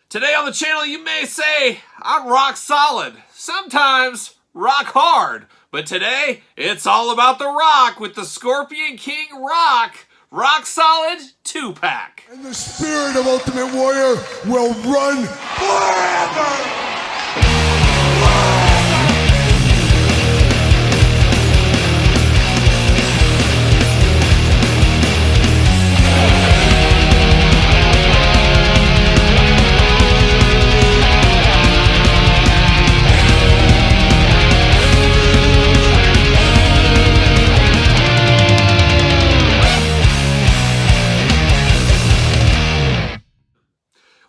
Today on the channel, you may say, I'm rock solid, sometimes rock hard, but today, it's all about the rock with the Scorpion King Rock Solid 2-pack. And the spirit of Ultimate Warrior will run forever!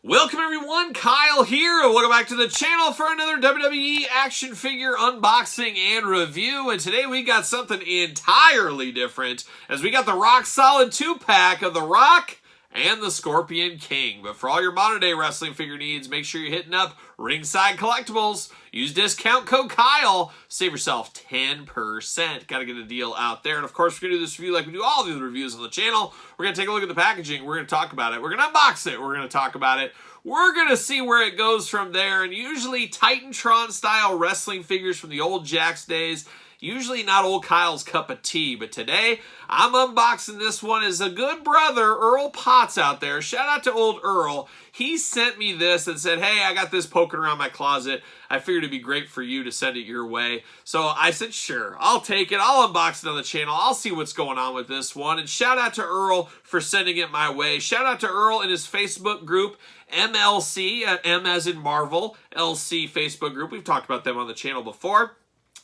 Welcome everyone, Kyle here, and welcome back to the channel for another WWE action figure unboxing and review. And today we got something entirely different, as we got the Rock Solid 2-pack of The Rock and the Scorpion King. But for all your modern day wrestling figure needs, make sure you're hitting up Ringside Collectibles. Use discount code Kyle, save yourself 10%. Gotta get a deal out there. And of course, we're gonna do this review like we do all the other reviews on the channel. We're gonna take a look at the packaging, we're gonna talk about it, we're gonna unbox it, we're gonna talk about it, we're gonna see where it goes from there. And usually Titantron style wrestling figures from the old Jakks days, usually not old Kyle's cup of tea, but today I'm unboxing this one as a good brother, Earl Potts out there. Shout out to old Earl. He sent me this and said, hey, I got this poking around my closet. I figured it'd be great for you to send it your way. So I said, sure, I'll take it. I'll unbox it on the channel. I'll see what's going on with this one. And shout out to Earl for sending it my way. Shout out to Earl and his Facebook group, MLC, M as in Marvel, LC Facebook group. We've talked about them on the channel before.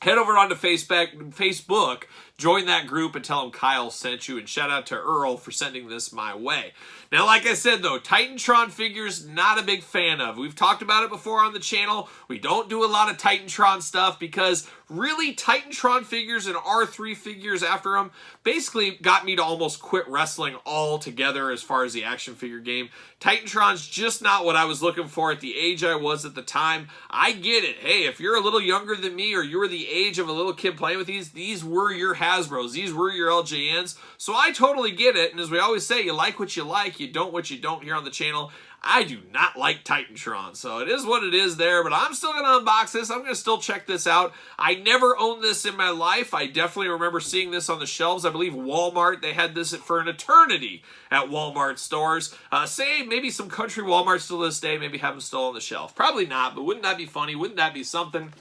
Head over onto Facebook, join that group, and tell them Kyle sent you. And shout out to Earl for sending this my way. Now, like I said, though, Titantron figures, not a big fan of. We've talked about it before on the channel. We don't do a lot of Titantron stuff because really Titantron figures and R3 figures after them basically got me to almost quit wrestling altogether as far as the action figure game. Titantron's just not what I was looking for at the age I was at the time. I get it. Hey, if you're a little younger than me or you were the age of a little kid playing with these were your Hasbros. These were your LJNs. So I totally get it. And as we always say, you like what you like, you don't what you don't here on the channel. I do not like Titantron, so it is what it is there, but I'm still going to unbox this. I'm going to still check this out. I never owned this in my life. I definitely remember seeing this on the shelves. I believe Walmart, they had this for an eternity at Walmart stores. Say maybe some country Walmarts to this day maybe have them still on the shelf. Probably not, but wouldn't that be funny? Wouldn't that be something?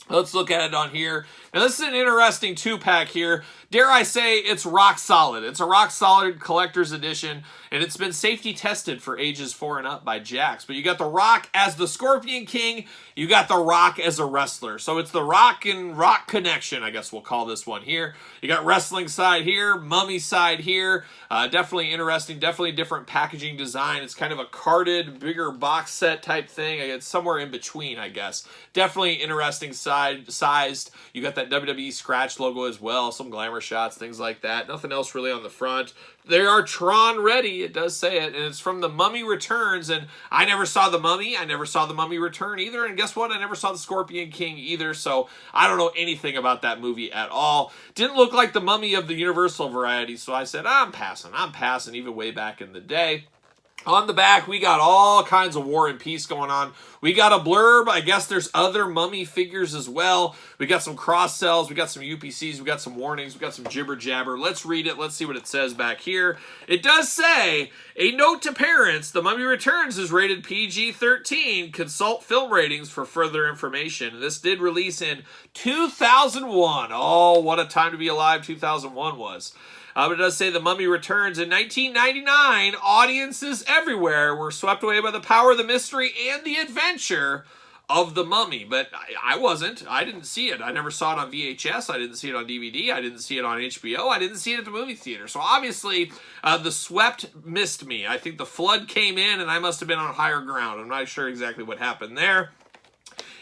Let's look at it on here. Now, this is an interesting 2-pack here. Dare I say, it's rock solid. It's a rock solid collector's edition, and it's been safety tested for ages 4 and up by Jakks. But you got The Rock as the Scorpion King. You got The Rock as a wrestler. So it's the Rock and Rock connection, I guess we'll call this one here. You got wrestling side here, mummy side here. Definitely interesting, definitely different packaging design. It's kind of a carded, bigger box set type thing. It's somewhere in between, I guess. Definitely interesting sized. You got that WWE scratch logo as well, some glamour shots, things like that. Nothing else really on the front. They are Tron ready, it does say it, and it's from The Mummy Returns, and I never saw The Mummy. I never saw The Mummy Return either, and guess what? I never saw The Scorpion King either, so I don't know anything about that movie at all. Didn't look like the Mummy of the Universal variety, so I said, I'm passing, even way back in the day. On the back, we got all kinds of War and Peace going on. We got a blurb. I guess there's other mummy figures as well. We got some cross sells. We got some UPCs. We got some warnings. We got some jibber jabber. Let's read it. Let's see what it says back here. It does say, a note to parents, The Mummy Returns is rated PG-13. Consult film ratings for further information. This did release in 2001. Oh, what a time to be alive 2001 was. But it does say The Mummy Returns in 1999. Audiences everywhere were swept away by the power, the mystery, and the adventure of the Mummy. But I wasn't. I didn't see it. I never saw it on VHS. I didn't see it on DVD. I didn't see it on HBO. I didn't see it at the movie theater. So obviously, the swept missed me. I think the flood came in and I must have been on higher ground. I'm not sure exactly what happened there.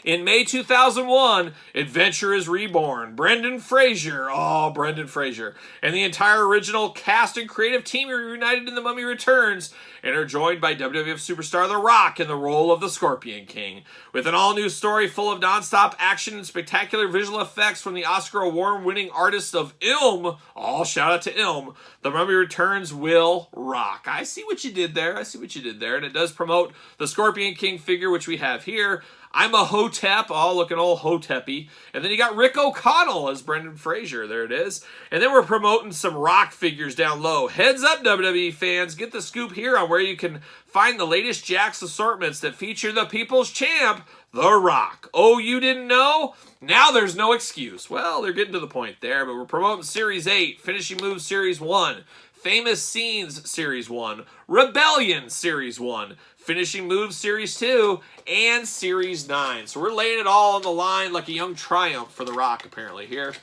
In May 2001, Adventure is reborn. Brendan Fraser, Brendan Fraser, and the entire original cast and creative team are reunited in The Mummy Returns and are joined by WWF superstar The Rock in the role of the Scorpion King. With an all-new story full of non-stop action and spectacular visual effects from the Oscar award-winning artist of Ilm, shout out to Ilm, The Mummy Returns will rock. I see what you did there. And it does promote the Scorpion King figure, which we have here. I'm a Hotep, looking all Hotep-y. And then you got Rick O'Connell as Brendan Fraser. There it is. And then we're promoting some Rock figures down low. Heads up, WWE fans. Get the scoop here on where you can find the latest Jakks assortments that feature the People's Champ, The Rock. Oh, you didn't know? Now there's no excuse. Well, they're getting to the point there, but we're promoting Series 8, Finishing Moves Series 1, Famous Scenes Series 1, Rebellion Series 1, Finishing Moves Series 2, and Series 9. So we're laying it all on the line like a young triumph for The Rock, apparently, here.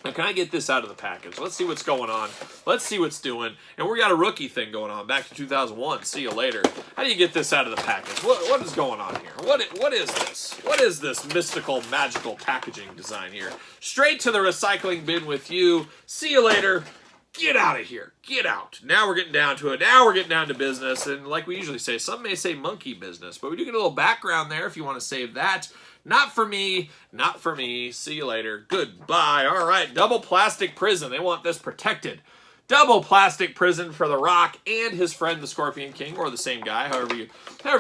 Now, can I get this out of the package? Let's see what's going on. Let's see what's doing. And we got a rookie thing going on back to 2001. See you later. How do you get this out of the package? What is going on here? What is this? What is this mystical, magical packaging design here? Straight to the recycling bin with you. See you later. Get out of here. Get out. Now we're getting down to it. Now we're getting down to business. And like we usually say, some may say monkey business, but we do get a little background there if you want to save that. Not for me. Not for me. See you later. Goodbye. All right. Double plastic prison. They want this protected. Double plastic prison for The Rock and his friend, the Scorpion King, or the same guy, however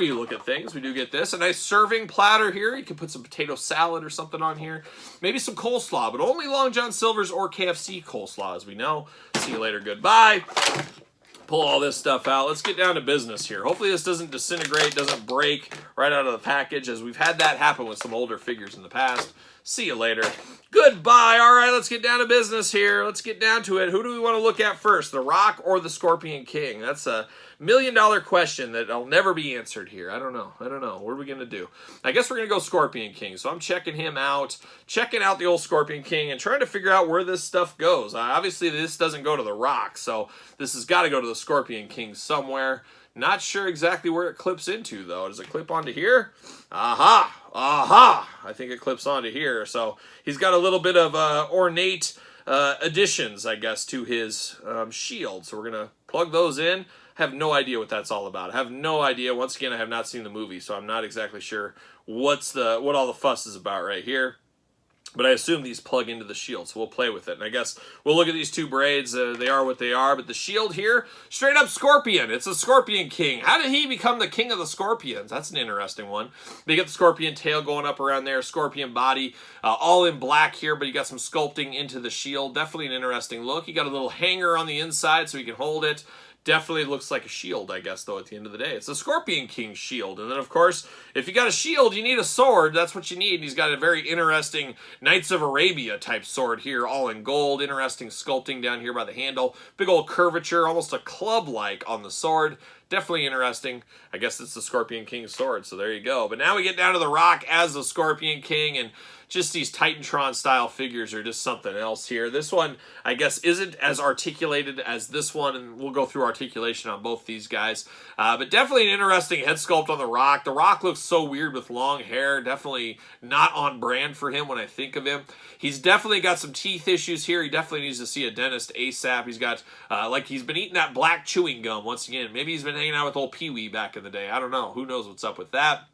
you look at things. We do get this. A nice serving platter here. You can put some potato salad or something on here. Maybe some coleslaw, but only Long John Silver's or KFC coleslaw, as we know. See you later. Goodbye. Pull all this stuff out. Let's get down to business here. Hopefully this doesn't disintegrate, doesn't break right out of the package, as we've had that happen with some older figures in the past. See you later. Goodbye. All right, let's get down to business here. Let's get down to it. Who do we want to look at first, The Rock or the Scorpion King? That's a million-dollar question that'll never be answered here. I don't know. What are we going to do? I guess we're going to go Scorpion King. So I'm checking him out, checking out the old Scorpion King, and trying to figure out where this stuff goes. Obviously, this doesn't go to The Rock, so this has got to go to the Scorpion King somewhere. Not sure exactly where it clips into, though. Does it clip onto here? Aha! I think it clips onto here. So he's got a little bit of ornate additions, I guess, to his shield. So we're going to plug those in. I have no idea what that's all about. I have no idea. Once again, I have not seen the movie, so I'm not exactly sure what all the fuss is about right here. But I assume these plug into the shield, so we'll play with it. And I guess we'll look at these two braids. They are what they are. But the shield here, straight up Scorpion. It's a Scorpion King. How did he become the king of the Scorpions? That's an interesting one. But you got the Scorpion tail going up around there, Scorpion body, all in black here, but you got some sculpting into the shield. Definitely an interesting look. You got a little hanger on the inside so he can hold it. Definitely looks like a shield, I guess, though, at the end of the day. It's a Scorpion King shield. And then, of course, if you got a shield, you need a sword. That's what you need. And he's got a very interesting Knights of Arabia type sword here, all in gold. Interesting sculpting down here by the handle. Big old curvature, almost a club-like on the sword. Definitely interesting. I guess it's the Scorpion King's sword, so there you go. But now we get down to The Rock as the Scorpion King, and just these Titantron-style figures are just something else here. This one, I guess, isn't as articulated as this one, and we'll go through articulation on both these guys. But definitely an interesting head sculpt on The Rock. The Rock looks so weird with long hair. Definitely not on brand for him when I think of him. He's definitely got some teeth issues here. He definitely needs to see a dentist ASAP. He's got, like he's been eating that black chewing gum once again. Maybe he's been hanging out with old Pee-wee back in the day. I don't know. Who knows what's up with that?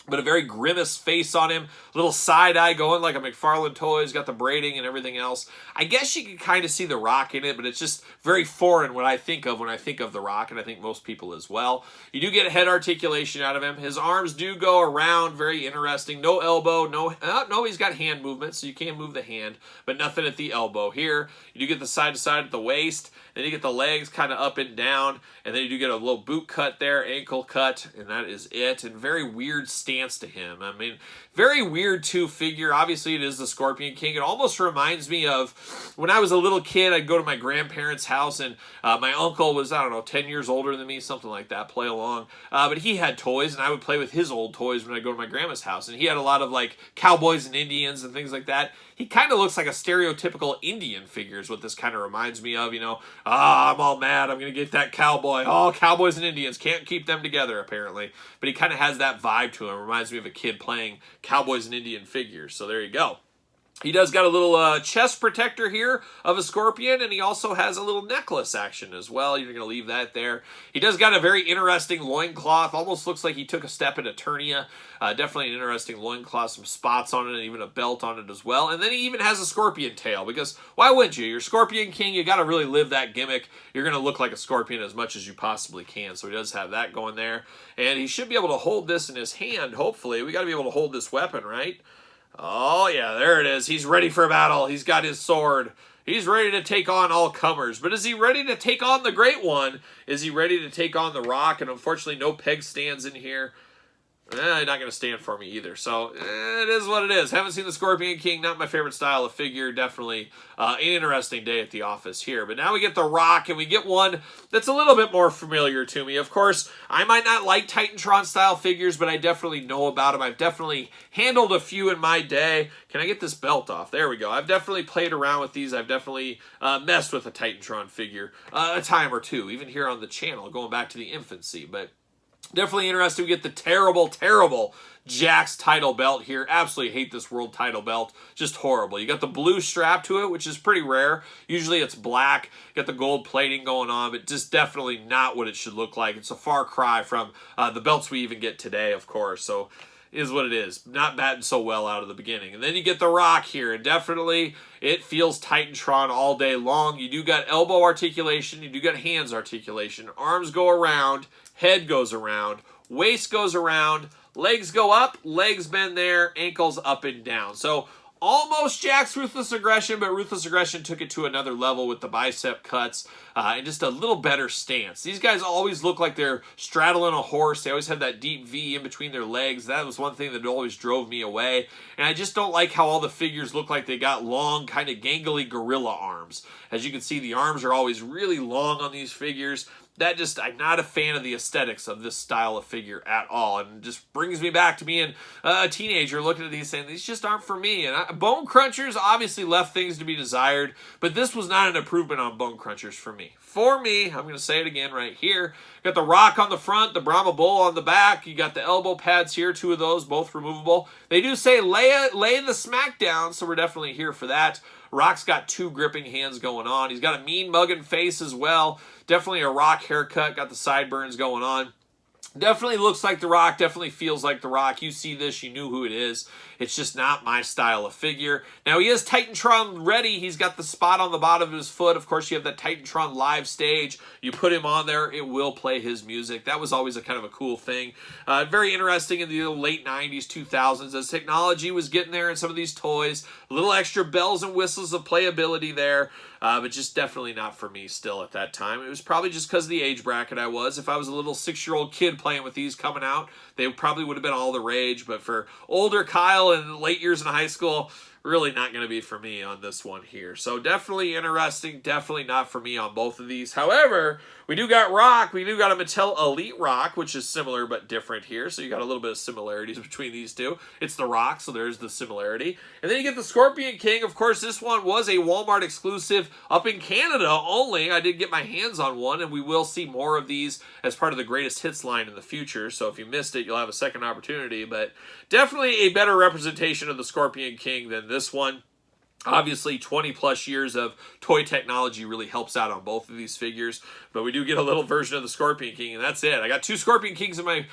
But a very grimace face on him. Little side eye going like a McFarlane toy. He's got the braiding and everything else. I guess you can kind of see The Rock in it, but it's just very foreign what I think of when I think of The Rock, and I think most people as well. You do get head articulation out of him. His arms do go around. Very interesting. No elbow. No, he's got hand movement, so you can move the hand, but nothing at the elbow here. You do get the side to side at the waist. Then you get the legs kind of up and down, and then you do get a little boot cut there, ankle cut, and that is it. And very weird stance to him. I mean, very weird too figure. Obviously, it is the Scorpion King. It almost reminds me of when I was a little kid, I'd go to my grandparents' house, and my uncle was, 10 years older than me, something like that, play along. But he had toys, and I would play with his old toys when I go to my grandma's house. And he had a lot of, like, cowboys and Indians and things like that. He kind of looks like a stereotypical Indian figure is what this kind of reminds me of, I'm all mad, I'm going to get that cowboy. Oh, cowboys and Indians, can't keep them together, apparently. But he kind of has that vibe to him. reminds me of a kid playing Cowboys and Indian figures. So there you go. He does got a little chest protector here of a scorpion, and he also has a little necklace action as well. You're going to leave that there. He does got a very interesting loincloth. Almost looks like he took a step in Eternia. Definitely an interesting loincloth, some spots on it, and even a belt on it as well. And then he even has a scorpion tail, because why wouldn't you? You're Scorpion King. You got to really live that gimmick. You're going to look like a scorpion as much as you possibly can. So he does have that going there. And he should be able to hold this in his hand, hopefully. We got to be able to hold this weapon, right? Oh, yeah, there it is. He's ready for battle. He's got his sword. He's ready to take on all comers. But is he ready to take on the Great One? Is he ready to take on the Rock? And unfortunately, no peg stands in here. Not going to stand for me either. So, it is what it is. Haven't seen the Scorpion King. Not my favorite style of figure. Definitely an interesting day at the office here. But now we get the Rock, and we get one that's a little bit more familiar to me. Of course, I might not like Titantron-style figures, but I definitely know about them. I've definitely handled a few in my day. Can I get this belt off? There we go. I've definitely played around with these. I've definitely messed with a Titantron figure a time or two, even here on the channel, going back to the infancy. But definitely interested. We get the terrible, terrible Jakks title belt here. Absolutely hate this world title belt. Just horrible. You got the blue strap to it, which is pretty rare. Usually it's black. You got the gold plating going on, but just definitely not what it should look like. It's a far cry from the belts we even get today, of course. So is what it is. Not batting so well out of the beginning. And then you get the Rock here, and definitely it feels Titantron all day long. You do got elbow articulation. You do got hands articulation. Arms go around. Head goes around, waist goes around, legs go up, legs bend there, ankles up and down. So almost Jakks Ruthless Aggression, but Ruthless Aggression took it to another level with the bicep cuts and just a little better stance. These guys always look like they're straddling a horse. They always have that deep V in between their legs. That was one thing that always drove me away. And I just don't like how all the figures look like they got long, kind of gangly gorilla arms. As you can see, the arms are always really long on these figures. That just, I'm not a fan of the aesthetics of this style of figure at all. And just brings me back to being a teenager looking at these saying, these just aren't for me. And Bone Crunchers obviously left things to be desired, but this was not an improvement on Bone Crunchers for me. For me, I'm going to say it again right here. Got the Rock on the front, the Brahma Bull on the back. You got the elbow pads here, 2 of those, both removable. They do say lay the smack down, so we're definitely here for that. Rock's got 2 gripping hands going on. He's got a mean mugging face as well. Definitely a Rock haircut. Got the sideburns going on. Definitely looks like the Rock. Definitely feels like the Rock. You see this, you knew who it is. It's just not my style of figure. Now, he is Titantron ready. He's got the spot on the bottom of his foot. Of course, you have that Titantron live stage. You put him on there, it will play his music. That was always a kind of a cool thing. Very interesting in the late 90s, 2000s, as technology was getting there in some of these toys. A little extra bells and whistles of playability there. But just definitely not for me still at that time. It was probably just because of the age bracket I was. If I was a little 6-year-old kid playing with these coming out, they probably would have been all the rage. But for older Kyle and late years in high school, really not going to be for me on this one here. So definitely interesting. Definitely not for me on both of these. However, we do got Rock. We do got a Mattel Elite Rock, which is similar but different here. So you got a little bit of similarities between these two. It's the Rock, so there's the similarity. And then you get the Scorpion King. Of course, this one was a Walmart exclusive up in Canada only. I did get my hands on one, and we will see more of these as part of the Greatest Hits line in the future. So if you missed it, you'll have a second opportunity. But definitely a better representation of the Scorpion King than this one. Obviously, 20-plus years of toy technology really helps out on both of these figures. But we do get a little version of the Scorpion King, and that's it. I got 2 Scorpion Kings in my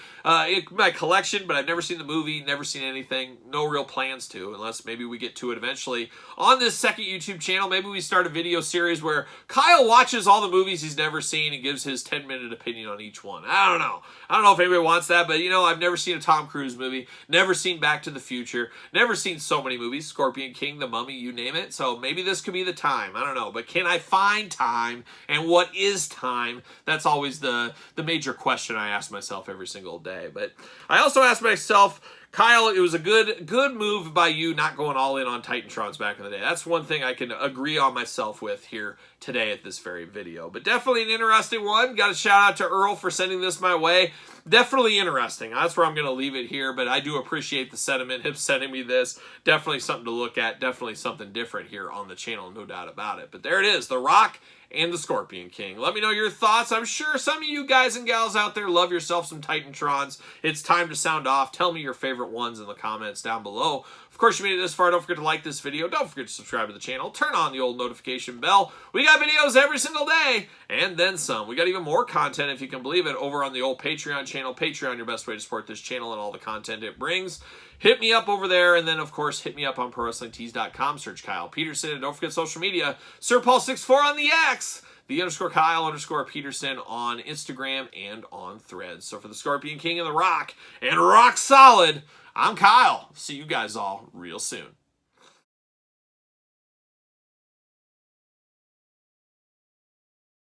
collection, but I've never seen the movie, never seen anything. No real plans to, unless maybe we get to it eventually. On this second YouTube channel, maybe we start a video series where Kyle watches all the movies he's never seen and gives his 10-minute opinion on each one. I don't know. I don't know if anybody wants that, but, you know, I've never seen a Tom Cruise movie, never seen Back to the Future, never seen so many movies, Scorpion King, The Mummy, you name it. So maybe this could be the time. I don't know. But can I find time? And what is time? That's always the major question I ask myself every single day. But I also ask myself, Kyle, it was a good move by you not going all in on Titantrons back in the day. That's one thing I can agree on myself with here today at this very video. But definitely an interesting one. Got a shout out to Earl for sending this my way. definitely interesting. That's where I'm going to leave it here, but I do appreciate the sentiment, him sending me this. Definitely something to look at, definitely something different here on the channel, no doubt about it. But there it is, The Rock and the Scorpion King. Let me know your thoughts. I'm sure some of you guys and gals out there love yourself some Titantrons. It's time to sound off. Tell me your favorite ones in the comments down below. Of course, you made it this far. Don't forget to like this video. Don't forget to subscribe to the channel. Turn on the old notification bell. We got videos every single day, and then some. We got even more content, if you can believe it, over on the old Patreon channel. Patreon, your best way to support this channel and all the content it brings. Hit me up over there, and then, of course, hit me up on ProWrestlingTees.com. Search Kyle Peterson, and don't forget social media. SirPaul64 on the X. _Kyle_Peterson on Instagram and on Threads. So for the Scorpion King and the Rock, and Rock Solid, I'm Kyle. See you guys all real soon.